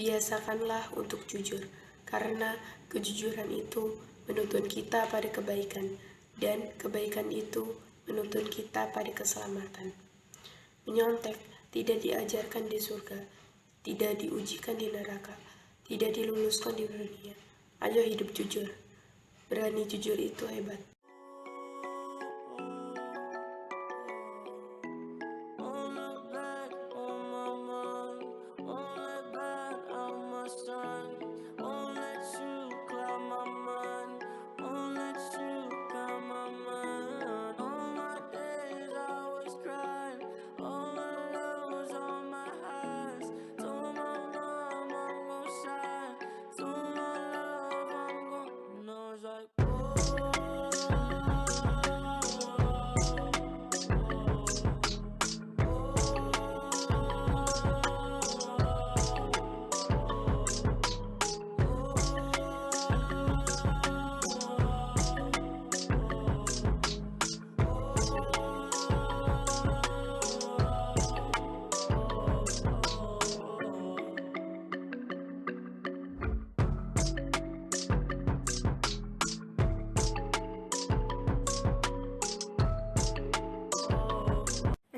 Biasakanlah untuk jujur, karena kejujuran itu menuntun kita pada kebaikan, dan kebaikan itu menuntun kita pada keselamatan. Menyontek tidak diajarkan di surga, tidak diujikan di neraka, tidak diluluskan di dunia. Ayo hidup jujur. Berani jujur itu hebat.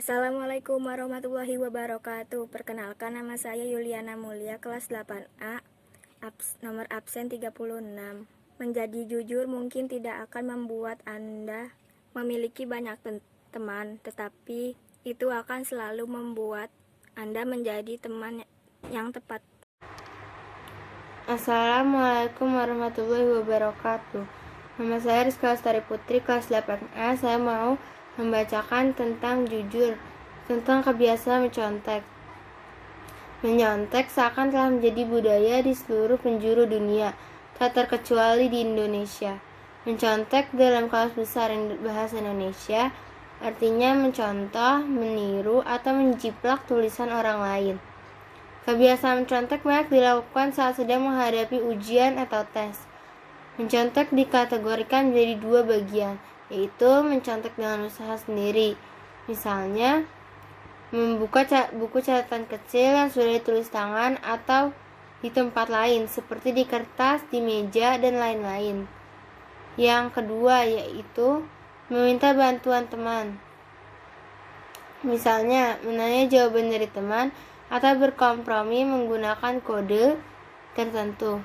Assalamualaikum warahmatullahi wabarakatuh. Perkenalkan, nama saya Yuliana Mulia, kelas 8A, nomor absen 36. Menjadi jujur mungkin tidak akan membuat Anda memiliki banyak teman, tetapi itu akan selalu membuat Anda menjadi teman yang tepat. Assalamualaikum warahmatullahi wabarakatuh. Nama saya Rizka Lestari Putri, kelas 8A. Saya mau membacakan tentang jujur, tentang kebiasaan mencontek. Menyontek seakan telah menjadi budaya di seluruh penjuru dunia, tak terkecuali di Indonesia. Mencontek dalam kamus besar bahasa Indonesia artinya mencontoh, meniru, atau menjiplak tulisan orang lain. Kebiasaan mencontek banyak dilakukan saat sedang menghadapi ujian atau tes. Mencontek dikategorikan menjadi dua bagian, yaitu mencontek dengan usaha sendiri. Misalnya, membuka buku catatan kecil yang sudah ditulis tangan atau di tempat lain, seperti di kertas, di meja, dan lain-lain. Yang kedua, yaitu meminta bantuan teman. Misalnya, menanya jawaban dari teman atau berkompromi menggunakan kode tertentu.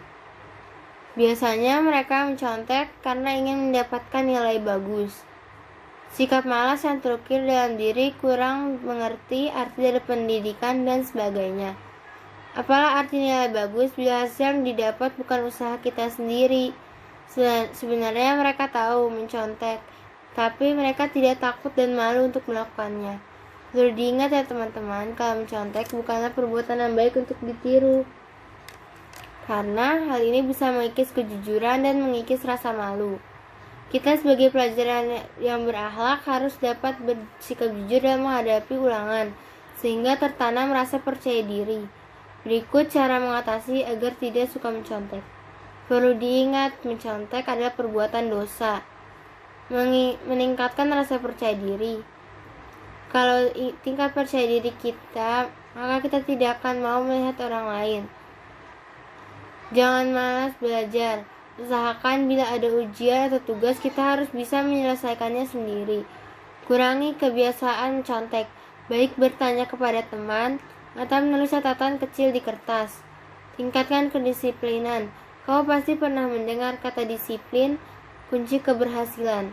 Biasanya mereka mencontek karena ingin mendapatkan nilai bagus. Sikap malas yang terukir dalam diri, kurang mengerti arti dari pendidikan, dan sebagainya. Apalah arti nilai bagus bila hasil yang didapat bukan usaha kita sendiri? Sebenarnya mereka tahu mencontek, tapi mereka tidak takut dan malu untuk melakukannya. Perlu diingat ya teman-teman, kalau mencontek bukanlah perbuatan yang baik untuk ditiru. Karena hal ini bisa mengikis kejujuran dan mengikis rasa malu. Kita sebagai pelajar yang berakhlak harus dapat bersikap jujur dalam menghadapi ulangan, sehingga tertanam rasa percaya diri. Berikut cara mengatasi agar tidak suka mencontek. Perlu diingat, mencontek adalah perbuatan dosa. Meningkatkan rasa percaya diri. Kalau tingkat percaya diri kita, maka kita tidak akan mau melihat orang lain. Jangan malas belajar. Usahakan bila ada ujian atau tugas, kita harus bisa menyelesaikannya sendiri. Kurangi kebiasaan mencontek, baik bertanya kepada teman atau menulis catatan kecil di kertas. Tingkatkan kedisiplinan. Kau pasti pernah mendengar kata disiplin, kunci keberhasilan.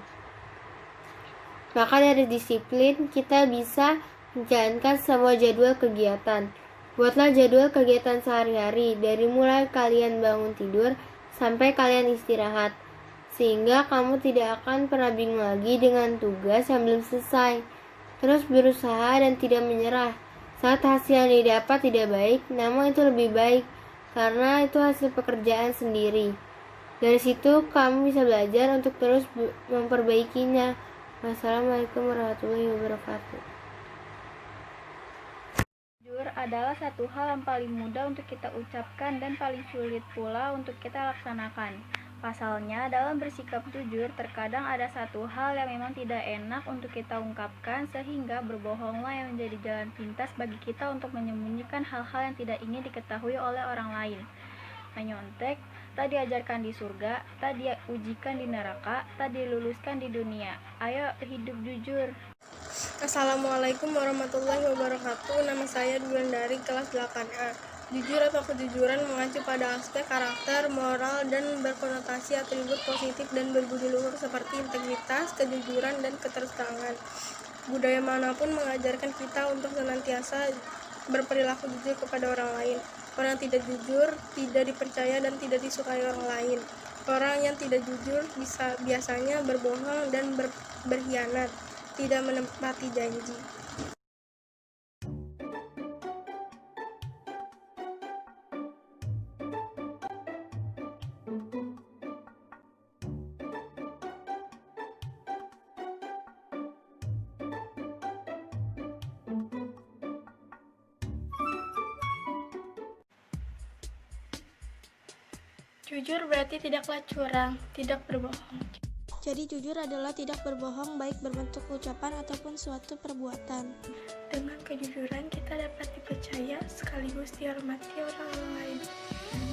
Maka dari disiplin, kita bisa menjalankan semua jadwal kegiatan. Buatlah jadwal kegiatan sehari-hari, dari mulai kalian bangun tidur sampai kalian istirahat, sehingga kamu tidak akan pernah bingung lagi dengan tugas yang belum selesai. Terus berusaha dan tidak menyerah. Saat hasil yang didapat tidak baik, namun itu lebih baik, karena itu hasil pekerjaan sendiri. Dari situ kamu bisa belajar untuk terus memperbaikinya. Wassalamualaikum warahmatullahi wabarakatuh. Jujur adalah satu hal yang paling mudah untuk kita ucapkan dan paling sulit pula untuk kita laksanakan. Pasalnya, dalam bersikap jujur, terkadang ada satu hal yang memang tidak enak untuk kita ungkapkan, sehingga berbohonglah yang menjadi jalan pintas bagi kita untuk menyembunyikan hal-hal yang tidak ingin diketahui oleh orang lain. Menyontek, tak diajarkan di surga, tak diujikan di neraka, tak diluluskan di dunia. Ayo hidup jujur. Assalamualaikum warahmatullahi wabarakatuh. Nama saya Dwiandari, kelas 8A. Jujur atau kejujuran mengacu pada aspek karakter, moral, dan berkonotasi atribut positif dan berbudi luhur seperti integritas, kejujuran, dan keterbukaan. Budaya manapun mengajarkan kita untuk senantiasa berperilaku jujur kepada orang lain. Orang yang tidak jujur tidak dipercaya dan tidak disukai orang lain. Orang yang tidak jujur biasanya berbohong dan berkhianat, tidak menepati janji. Jujur berarti tidaklah curang, tidak berbohong. Jadi jujur adalah tidak berbohong baik berbentuk ucapan ataupun suatu perbuatan. Dengan kejujuran kita dapat dipercaya sekaligus dihormati orang lain.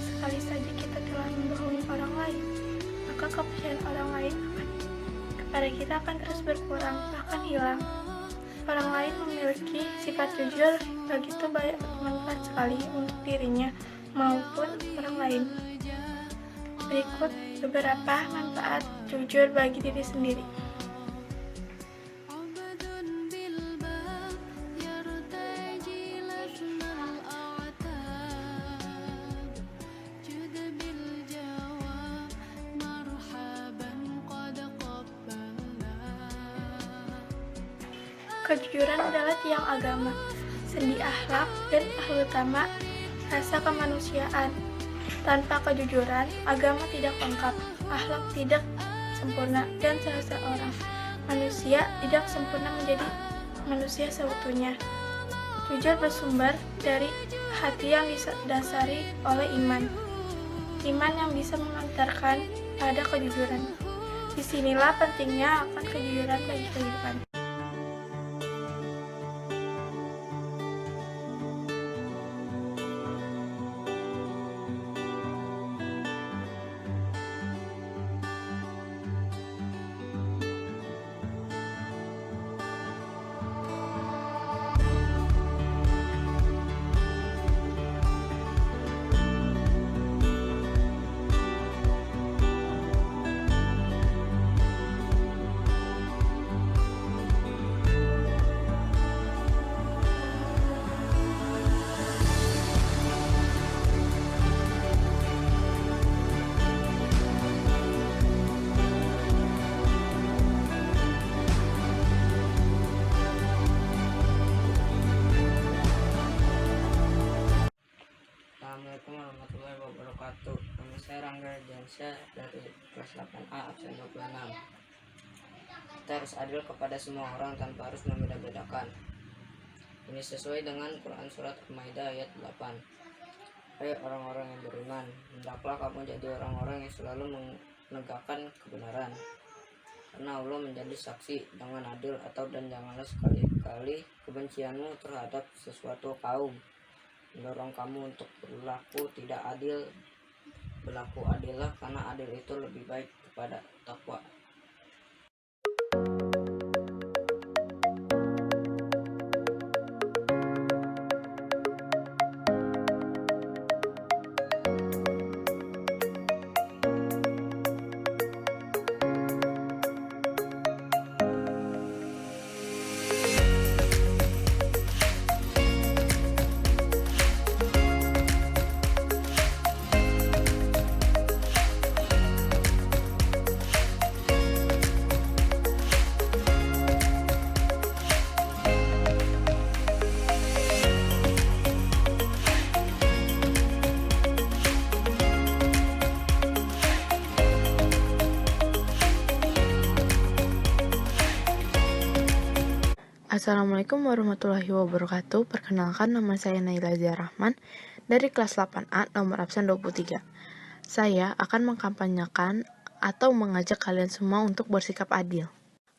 Sekali saja kita telah membohongi orang lain, maka kepercayaan orang lain kepada kita akan terus berkurang, bahkan hilang. Orang lain memiliki sifat jujur begitu banyak bermanfaat sekali untuk dirinya maupun orang lain. Berikut beberapa manfaat jujur bagi diri sendiri. Kejujuran adalah tiang agama, sendi akhlak, dan utama rasa kemanusiaan. Tanpa kejujuran, agama tidak lengkap, akhlak tidak sempurna, dan seseorang manusia tidak sempurna menjadi manusia seutuhnya. Jujur bersumber dari hati yang didasari oleh iman. Iman yang bisa mengantarkan pada kejujuran. Disinilah pentingnya akan kejujuran bagi kehidupan. Assalamualaikum warahmatullahi wabarakatuh. Nama saya Rangga Jansyah dari kelas 8A absen 26. Kita harus adil kepada semua orang tanpa harus membeda-bedakan. Ini sesuai dengan Quran Surat Al-Maidah ayat 8. Hai orang-orang yang beriman, hendaklah kamu jadi orang-orang yang selalu menegakkan kebenaran. Karena Allah menjadi saksi, jangan adil dan janganlah sekali-kali kebencianmu terhadap sesuatu kaum mendorong kamu untuk berlaku tidak adil. Berlaku adillah, karena adil itu lebih baik kepada takwa. Assalamualaikum warahmatullahi wabarakatuh. Perkenalkan, nama saya Naila Zia Rahman dari kelas 8A nomor absen 23. Saya akan mengkampanyekan atau mengajak kalian semua untuk bersikap adil.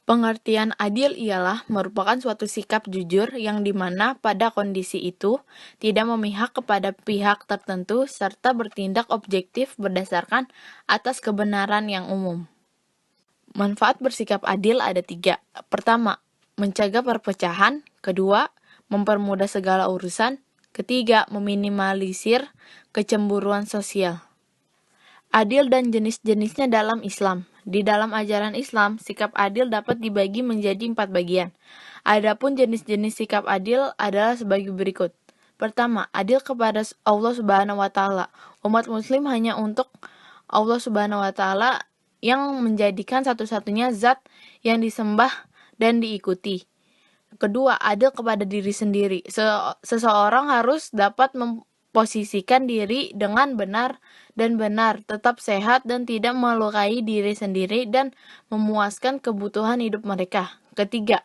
Pengertian adil ialah merupakan suatu sikap jujur yang dimana pada kondisi itu tidak memihak kepada pihak tertentu serta bertindak objektif berdasarkan atas kebenaran yang umum. Manfaat bersikap adil ada 3. Pertama, mencegah perpecahan. Kedua, mempermudah segala urusan. Ketiga, meminimalisir kecemburuan sosial. Adil dan jenis-jenisnya dalam Islam. Di dalam ajaran Islam, sikap adil dapat dibagi menjadi 4 bagian. Adapun jenis-jenis sikap adil adalah sebagai berikut. Pertama, adil kepada Allah Subhanahu wa taala. Umat muslim hanya untuk Allah Subhanahu wa taala yang menjadikan satu-satunya zat yang disembah dan diikuti. Kedua, adil kepada diri sendiri. Seseorang harus dapat memposisikan diri dengan benar dan benar, tetap sehat dan tidak melukai diri sendiri dan memuaskan kebutuhan hidup mereka. Ketiga,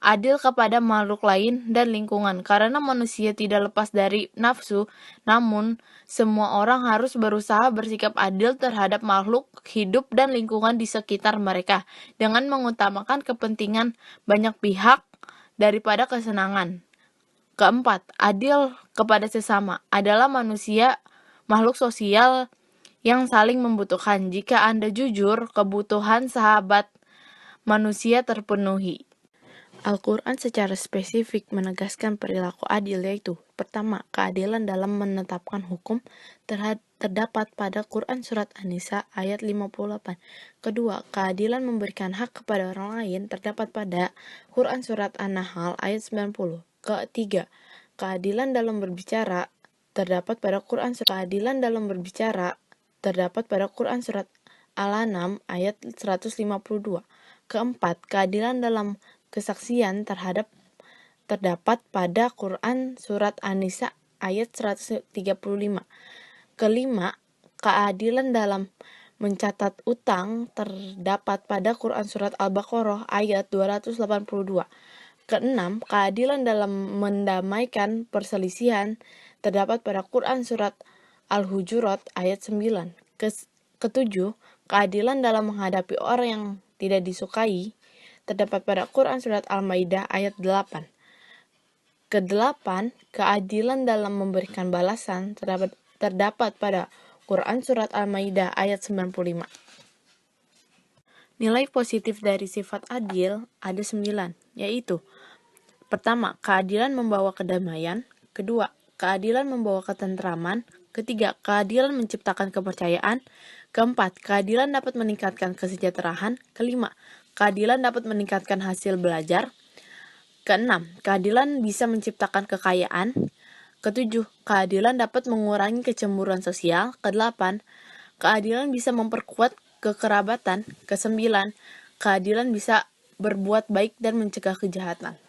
adil kepada makhluk lain dan lingkungan. Karena manusia tidak lepas dari nafsu, namun semua orang harus berusaha bersikap adil terhadap makhluk hidup dan lingkungan di sekitar mereka dengan mengutamakan kepentingan banyak pihak daripada kesenangan. Keempat, adil kepada sesama adalah manusia makhluk sosial yang saling membutuhkan. Jika Anda jujur, kebutuhan sahabat manusia terpenuhi. Al-Quran secara spesifik menegaskan perilaku adil, yaitu pertama, keadilan dalam menetapkan hukum terdapat pada Quran Surat An-Nisa ayat 58. Kedua, keadilan memberikan hak kepada orang lain terdapat pada Quran Surat An-Nahl ayat 90. Ketiga, keadilan dalam berbicara terdapat pada Quran Surat Al-An'am ayat 152. Keempat, keadilan dalam kesaksian terdapat pada Quran Surat An-Nisa ayat 135. Kelima, keadilan dalam mencatat utang terdapat pada Quran Surat Al-Baqarah ayat 282. Keenam, keadilan dalam mendamaikan perselisihan terdapat pada Quran Surat Al-Hujurat ayat 9. Ketujuh, keadilan dalam menghadapi orang yang tidak disukai terdapat pada Quran Surat Al-Maidah ayat 8. Kedelapan, keadilan dalam memberikan balasan terdapat pada Quran Surat Al-Maidah ayat 95. Nilai positif dari sifat adil ada 9, yaitu pertama, keadilan membawa kedamaian. Kedua, keadilan membawa ketentraman. Ketiga, keadilan menciptakan kepercayaan. Keempat, keadilan dapat meningkatkan kesejahteraan. Kelima, keadilan dapat meningkatkan hasil belajar. Keenam, keadilan bisa menciptakan kekayaan. Ketujuh, keadilan dapat mengurangi kecemburuan sosial. Kedelapan, keadilan bisa memperkuat kekerabatan. Kesembilan, keadilan bisa berbuat baik dan mencegah kejahatan.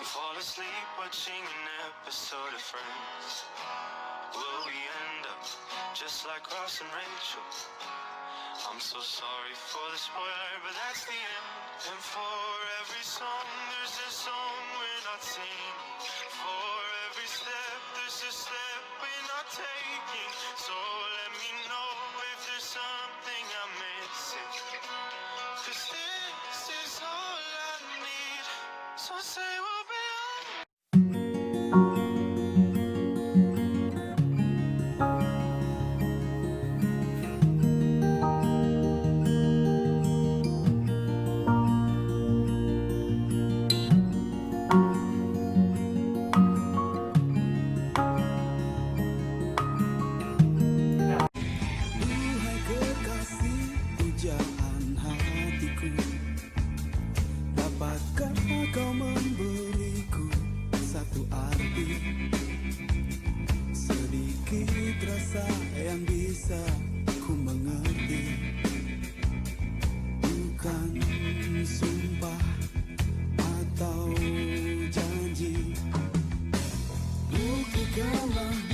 We fall asleep watching an episode of Friends. Will we end up just like Ross and Rachel? I'm so sorry for the spoiler, but that's the end. And for every song, there's a song we're not singing. For every step, there's a step we're not taking. So let me know if there's something I'm missing. 'Cause this is all I need. So say we'll be dapatkah kau memberiku satu arti, sedikit rasa yang bisa ku mengerti, bukan sumpah atau janji. Buktikanlah